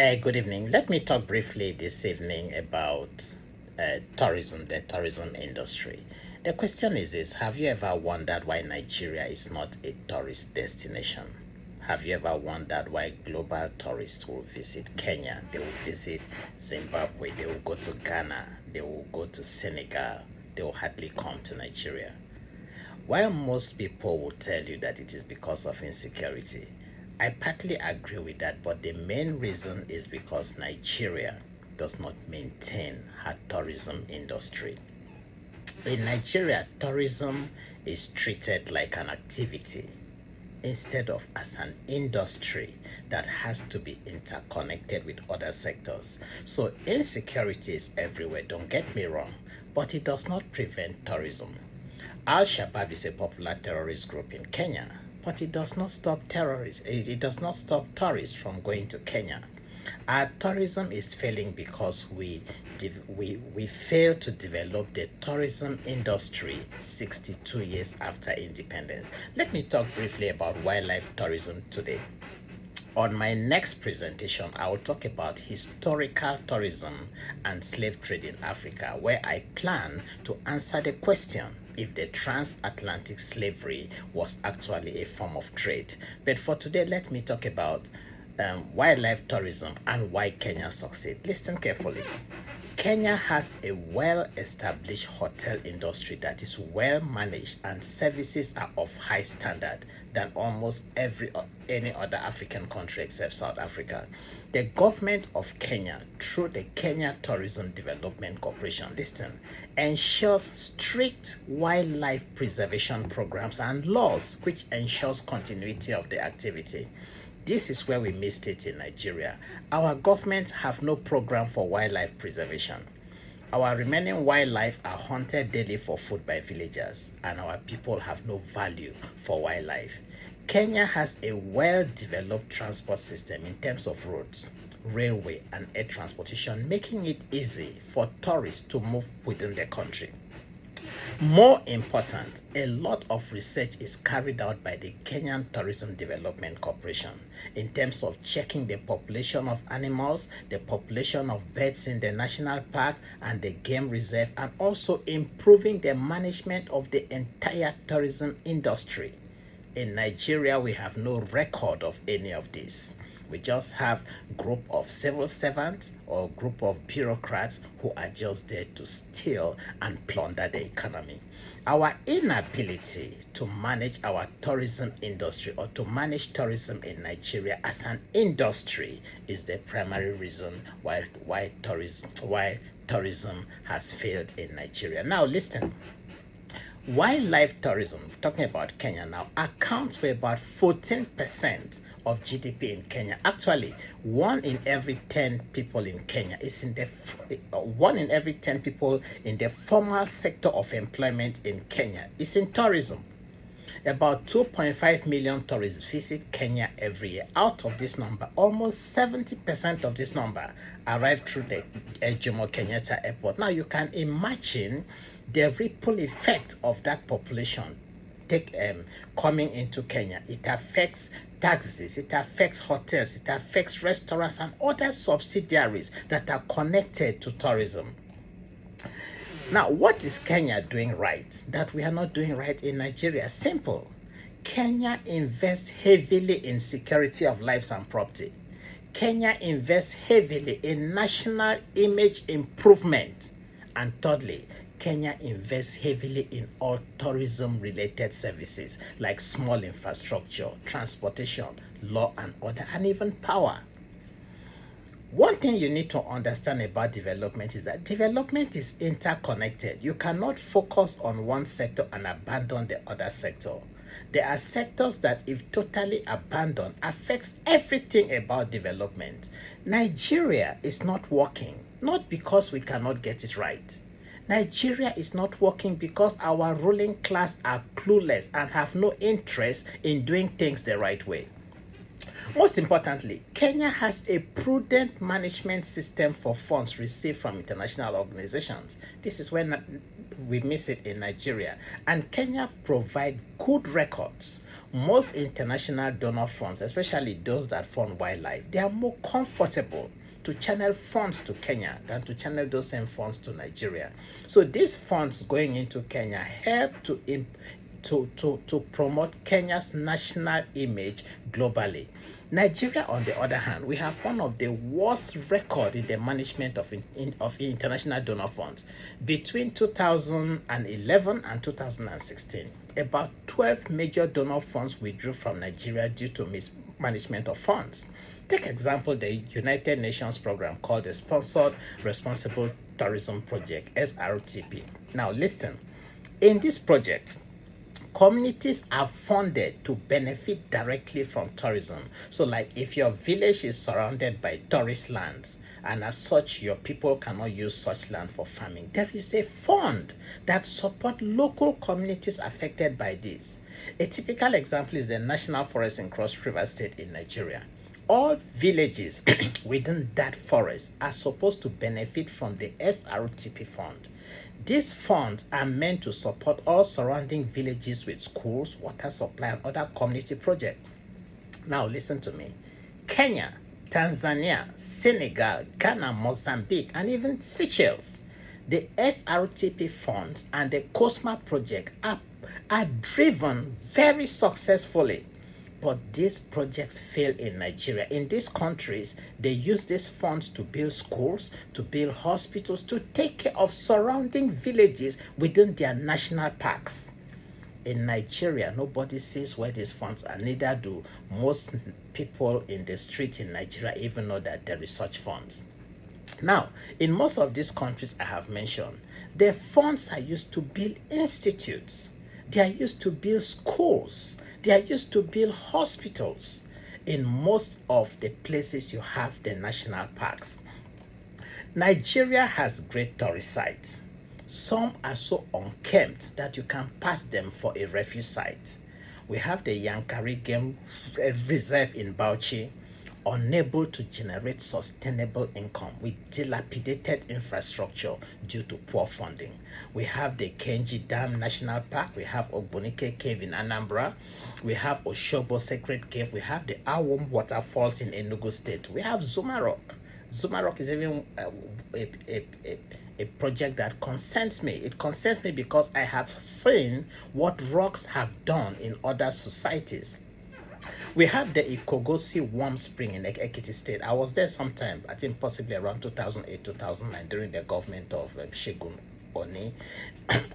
Good evening. Let me talk briefly this evening about tourism, the tourism industry. The question is this: have you ever wondered why Nigeria is not a tourist destination? Have you ever wondered why global tourists will visit Kenya, they will visit Zimbabwe, they will go to Ghana, they will go to Senegal, they will hardly come to Nigeria? While most people will tell you that it is because of insecurity, I partly agree with that, but the main reason is because Nigeria does not maintain her tourism industry. In Nigeria, tourism is treated like an activity instead of as an industry that has to be interconnected with other sectors. So insecurity is everywhere, don't get me wrong, but it does not prevent tourism. Al-Shabaab is a popular terrorist group in Kenya, but it does not stop terrorists. It does not stop tourists from going to Kenya. Our tourism is failing because we fail to develop the tourism industry 62 years after independence. Let me talk briefly about wildlife tourism today. On my next presentation, I will talk about historical tourism and slave trade in Africa, where I plan to answer the question if the transatlantic slavery was actually a form of trade. But for today, let me talk about wildlife tourism and why Kenya succeed. Listen carefully. Kenya has a well-established hotel industry that is well managed and services are of high standard than almost any other African country except South Africa. The government of Kenya, through the Kenya Tourism Development Corporation, listen, ensures strict wildlife preservation programs and laws which ensures continuity of the activity. This is where we missed it in Nigeria. Our government have no program for wildlife preservation. Our remaining wildlife are hunted daily for food by villagers, and our people have no value for wildlife. Kenya has a well-developed transport system in terms of roads, railway, and air transportation, making it easy for tourists to move within the country. More important, a lot of research is carried out by the Kenyan Tourism Development Corporation in terms of checking the population of animals, the population of birds in the national parks and the game reserve, and also improving the management of the entire tourism industry. In Nigeria, we have no record of any of this. We just have group of civil servants or group of bureaucrats who are just there to steal and plunder the economy. Our inability to manage our tourism industry or to manage tourism in Nigeria as an industry is the primary reason why tourism has failed in Nigeria. Now listen. Wildlife tourism, talking about Kenya now, accounts for about 14% of GDP in Kenya. Actually, one in every 10 people in Kenya is in the one in every 10 people in the formal sector of employment in Kenya is in tourism. About 2.5 million tourists visit Kenya every year. Out of this number, almost 70% of this number arrive through the Jomo Kenyatta Airport. Now you can imagine the ripple effect of that population coming into Kenya. It affects taxis, it affects hotels, it affects restaurants and other subsidiaries that are connected to tourism. Now, what is Kenya doing right that we are not doing right in Nigeria? Simple. Kenya invests heavily in security of lives and property. Kenya invests heavily in national image improvement. And thirdly, Kenya invests heavily in all tourism-related services like small infrastructure, transportation, law and order, and even power. One thing you need to understand about development is that development is interconnected. You cannot focus on one sector and abandon the other sector. There are sectors that, if totally abandoned, affects everything about development. Nigeria is not working, not because we cannot get it right. Nigeria is not working because our ruling class are clueless and have no interest in doing things the right way. Most importantly, Kenya has a prudent management system for funds received from international organizations. This is when we miss it in Nigeria. And Kenya provide good records Most international donor funds, especially those that fund wildlife, they are more comfortable to channel funds to Kenya than to channel those same funds to Nigeria. So these funds going into Kenya help to promote Kenya's national image globally. Nigeria, on the other hand, we have one of the worst record in the management of international donor funds. Between 2011 and 2016, about 12 major donor funds withdrew from Nigeria due to mismanagement of funds. Take example, the United Nations program called the Sponsored Responsible Tourism Project, SRTP. Now listen, in this project, communities are funded to benefit directly from tourism. So like if your village is surrounded by tourist lands and as such your people cannot use such land for farming, there is a fund that support local communities affected by this. A typical example is the National Forest in Cross River State in Nigeria. All villages within that forest are supposed to benefit from the SRTP fund. These funds are meant to support all surrounding villages with schools, water supply, and other community projects. Now listen to me. Kenya, Tanzania, Senegal, Ghana, Mozambique, and even Seychelles, the SRTP funds and the COSMA project are driven very successfully. But these projects fail in Nigeria. In these countries, they use these funds to build schools, to build hospitals, to take care of surrounding villages within their national parks. In Nigeria, nobody sees where these funds are, neither do most people in the street in Nigeria even know that there is such funds. Now, in most of these countries I have mentioned, the funds are used to build institutes, they are used to build schools, they are used to build hospitals. In most of the places you have the national parks. Nigeria has great tourist sites. Some are so unkempt that you can pass them for a refuge site. We have the Yankari Game Reserve in Bauchi, unable to generate sustainable income with dilapidated infrastructure due to poor funding. We have the Kenji Dam National Park, we have Ogbonike Cave in Anambra, we have Oshobo Sacred Cave, we have the Awom Waterfalls in Enugu State, we have Zuma Rock. Zuma Rock is even a project that concerns me. It concerns me because I have seen what rocks have done in other societies. We have the Ikogosi Warm Spring in Ekiti State. I was there sometime, I think possibly around 2008, 2009, during the government of Shegun Oni.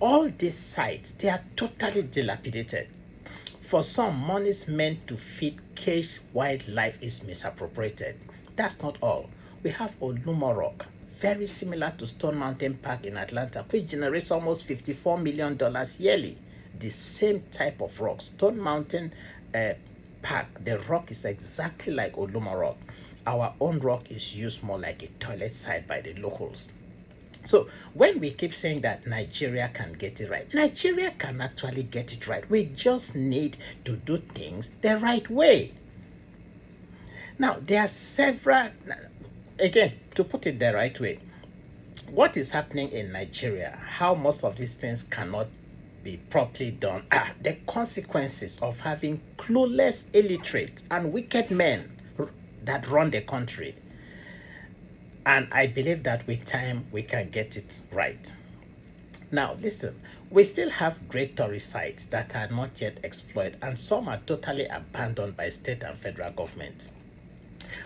All these sites, they are totally dilapidated. For some, monies meant to feed caged wildlife is misappropriated. That's not all. We have Olumo Rock, very similar to Stone Mountain Park in Atlanta, which generates almost $54 million yearly. The same type of rock, Stone Mountain Park, the rock is exactly like Olumo Rock. Our own rock is used more like a toilet site by the locals. So when we keep saying that Nigeria can get it right, Nigeria can actually get it right. We just need to do things the right way. Now, there are several, again, to put it the right way, what is happening in Nigeria, how most of these things cannot be properly done, are the consequences of having clueless, illiterate, and wicked men that run the country. And I believe that with time, we can get it right. Now, listen, we still have great tourist sites that are not yet exploited, and some are totally abandoned by state and federal government.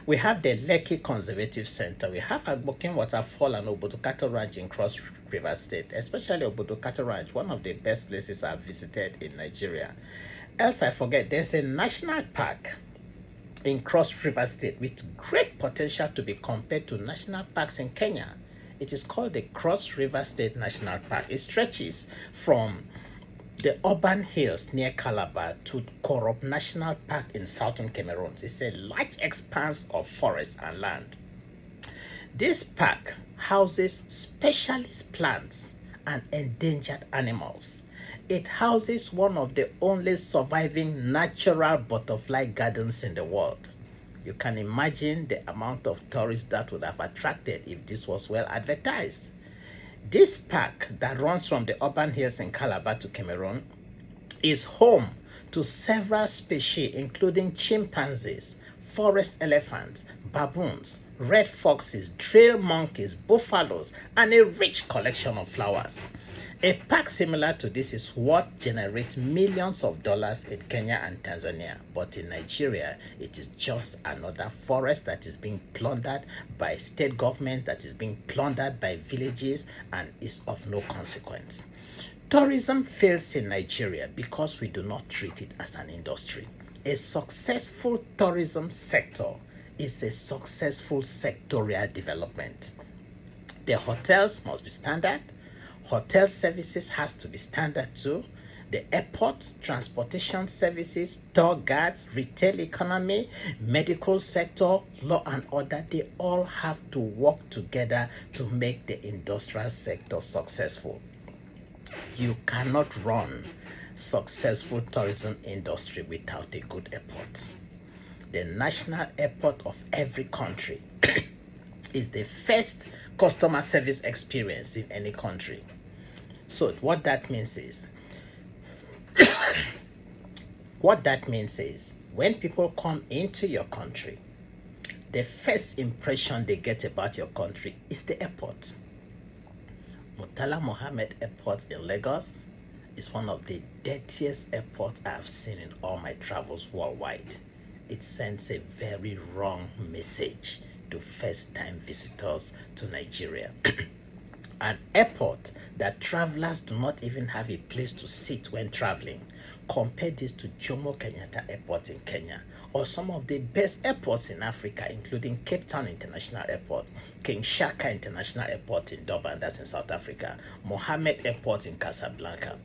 We have the Lekki Conservative Center. We have Agbokin Waterfall and Obodo Cattle Ranch in Cross River State, especially Obodo Cattle Ranch, one of the best places I've visited in Nigeria. Else I forget, there's a national park in Cross River State with great potential to be compared to national parks in Kenya. It is called the Cross River State National Park. It stretches from the urban hills near Calabar to Korob National Park in southern Cameroon. It's a large expanse of forest and land. This park houses specialist plants and endangered animals. It houses one of the only surviving natural butterfly gardens in the world. You can imagine the amount of tourists that would have attracted if this was well advertised. This park that runs from the urban hills in Calabar to Cameroon is home to several species including chimpanzees, forest elephants, baboons, red foxes, trail monkeys, buffaloes, and a rich collection of flowers. A park similar to this is what generates millions of dollars in Kenya and Tanzania, but in Nigeria, it is just another forest that is being plundered by state government, that is being plundered by villages, and is of no consequence. Tourism fails in Nigeria because we do not treat it as an industry. A successful tourism sector is a successful sectorial development. The hotels must be standard. Hotel services has to be standard too. The airport, transportation services, tour guides, retail economy, medical sector, law and order, they all have to work together to make the industrial sector successful. You cannot run successful tourism industry without a good airport. The national airport of every country is the first customer service experience in any country. So what that means is when people come into your country, the first impression they get about your country is the airport. Murtala Mohammed Airport in Lagos is one of the dirtiest airports I have seen in all my travels worldwide. It sends a very wrong message to first-time visitors to Nigeria. An airport that travelers do not even have a place to sit when traveling. Compare this to Jomo Kenyatta Airport in Kenya, or some of the best airports in Africa, including Cape Town International Airport, King Shaka International Airport in Durban, that's in South Africa, Mohammed Airport in Casablanca,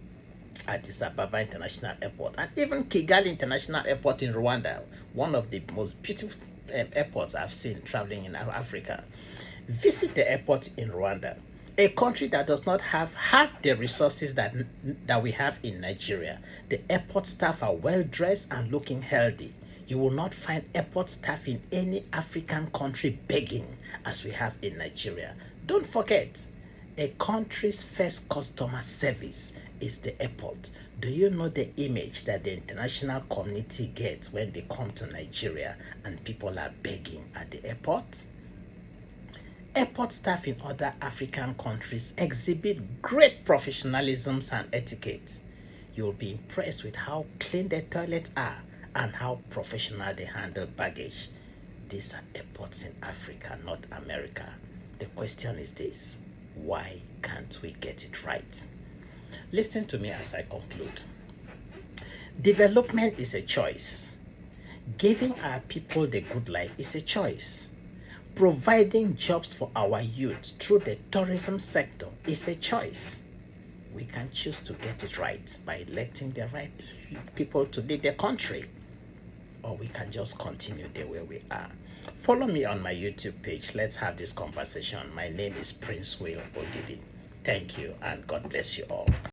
Addis Ababa International Airport, and even Kigali International Airport in Rwanda, one of the most beautiful airports I've seen traveling in Africa. Visit the airport in Rwanda, a country that does not have half the resources that we have in Nigeria. The airport staff are well dressed and looking healthy. You will not find airport staff in any African country begging as we have in Nigeria. Don't forget, a country's first customer service is the airport. Do you know the image that the international community gets when they come to Nigeria and people are begging at the airport? Airport staff in other African countries exhibit great professionalism and etiquette. You'll be impressed with how clean the toilets are and how professional they handle baggage. These are airports in Africa, not America. The question is this: why can't we get it right? Listen to me as I conclude. Development is a choice. Giving our people the good life is a choice. Providing jobs for our youth through the tourism sector is a choice. We can choose to get it right by electing the right people to lead the country, or we can just continue the way we are. Follow me on my YouTube page. Let's have this conversation. My name is Prince Will Odidi. Thank you, and God bless you all.